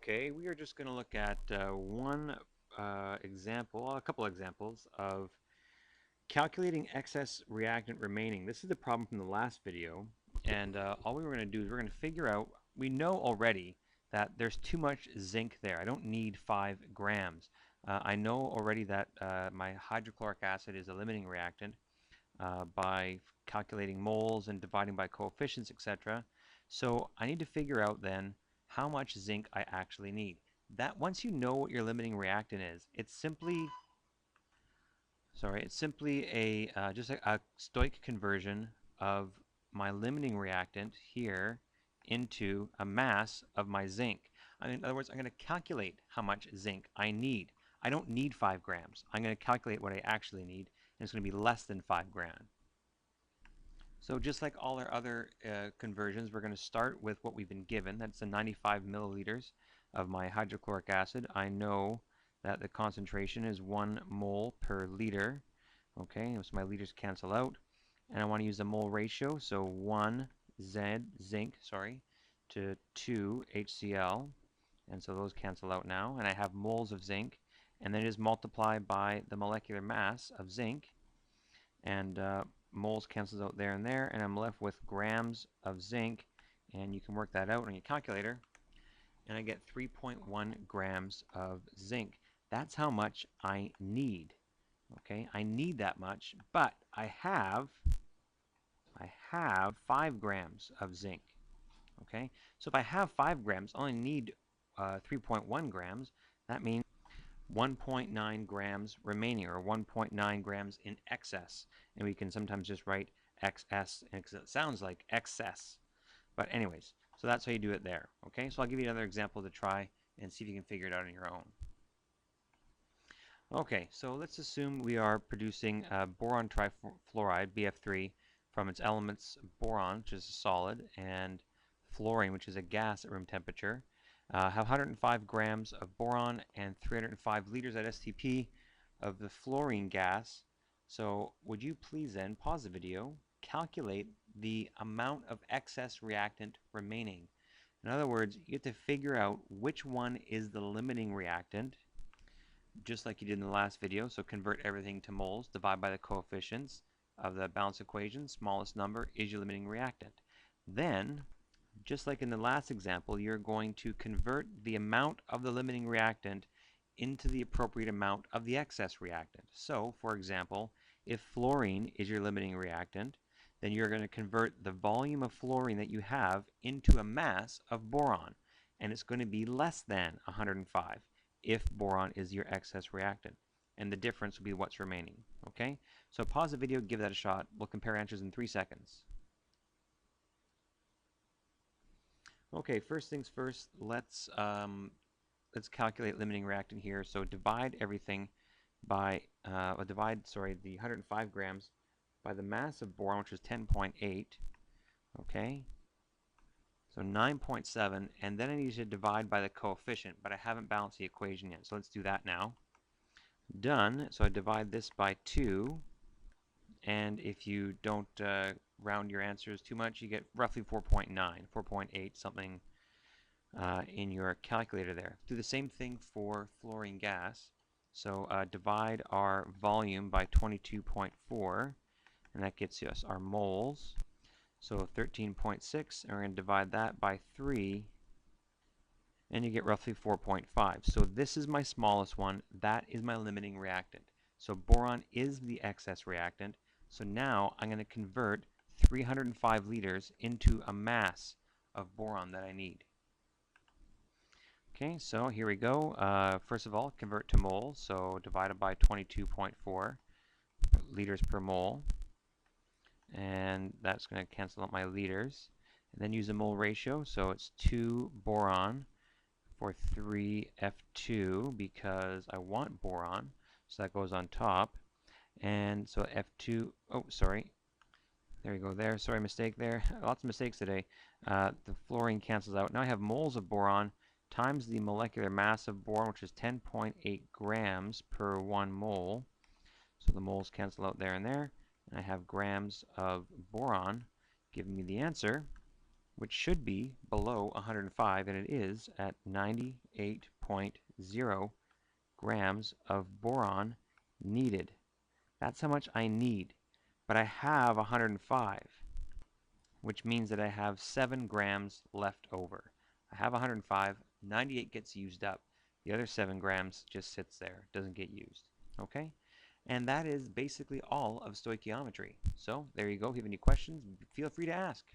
Okay, we are just going to look at one example, a couple examples of calculating excess reactant remaining. This is the problem from the last video, and all we were going to do is we're going to figure out, we know already that there's too much zinc there. I don't need 5 grams. I know already that my hydrochloric acid is a limiting reactant by calculating moles and dividing by coefficients, etc. So I need to figure out then how much zinc I actually need. That once you know what your limiting reactant is, it's simply a just a stoichiometric conversion of my limiting reactant here into a mass of my zinc. In other words, I'm going to calculate how much zinc I need. I don't need 5 grams. I'm going to calculate what I actually need, and it's going to be less than 5 grams. So just like all our other conversions, we're going to start with what we've been given. That's the 95 milliliters of my hydrochloric acid. I know that the concentration is 1 mole per liter. Okay, so my liters cancel out. And I want to use the mole ratio, so 1 zinc to 2 HCl. And so those cancel out now. And I have moles of zinc. And then it is multiplied by the molecular mass of zinc. And moles cancels out there, and I'm left with grams of zinc, and you can work that out on your calculator, and I get 3.1 grams of zinc. That's how much I need. Okay, I need that much, but I have 5 grams of zinc. Okay, so if I have 5 grams, I only need 3.1 grams. That means 1.9 grams remaining, or 1.9 grams in excess. And we can sometimes just write XS, because it sounds like excess. But anyways, so that's how you do it there. Okay, so I'll give you another example to try and see if you can figure it out on your own. Okay, so let's assume we are producing boron trifluoride, BF3, from its elements boron, which is a solid, and fluorine, which is a gas at room temperature. Have 105 grams of boron and 305 liters at STP of the fluorine gas. So would you please then pause the video, calculate the amount of excess reactant remaining. In other words, you have to figure out which one is the limiting reactant, just like you did in the last video. So convert everything to moles, divide by the coefficients of the balance equation. Smallest number is your limiting reactant. Then, just like in the last example, you're going to convert the amount of the limiting reactant into the appropriate amount of the excess reactant. So, for example, if fluorine is your limiting reactant, then you're going to convert the volume of fluorine that you have into a mass of boron, and it's going to be less than 105 if boron is your excess reactant, and the difference will be what's remaining. Okay, so pause the video, give that a shot. We'll compare answers in 3 seconds. Okay, first things first, let's calculate limiting reactant here. So divide everything by, the 105 grams by the mass of boron, which is 10.8. Okay, so 9.7, and then I need to divide by the coefficient, but I haven't balanced the equation yet. So let's do that now. Done. So I divide this by 2, and if you don't round your answers too much, you get roughly 4.9, 4.8 something in your calculator there. Do the same thing for fluorine gas. So divide our volume by 22.4, and that gets us our moles. So 13.6, and we're going to divide that by 3, and you get roughly 4.5. So this is my smallest one. That is my limiting reactant. So boron is the excess reactant. So now I'm going to convert 305 liters into a mass of boron that I need. Okay, so here we go. First of all, convert to moles. So divided by 22.4 liters per mole. And that's going to cancel out my liters. And then use a mole ratio. So it's 2 boron for 3 F2 because I want boron. So that goes on top. And so F2, oh, sorry. There you go there. Sorry, mistake there. Lots of mistakes today. The fluorine cancels out. Now I have moles of boron times the molecular mass of boron, which is 10.8 grams per 1 mole. So the moles cancel out there and there. And I have grams of boron giving me the answer which should be below 105, and it is at 98.0 grams of boron needed. That's how much I need. But I have 105, which means that I have 7 grams left over. I have 105, 98 gets used up. The other 7 grams just sits there, doesn't get used. Okay? And that is basically all of stoichiometry. So there you go. If you have any questions, feel free to ask.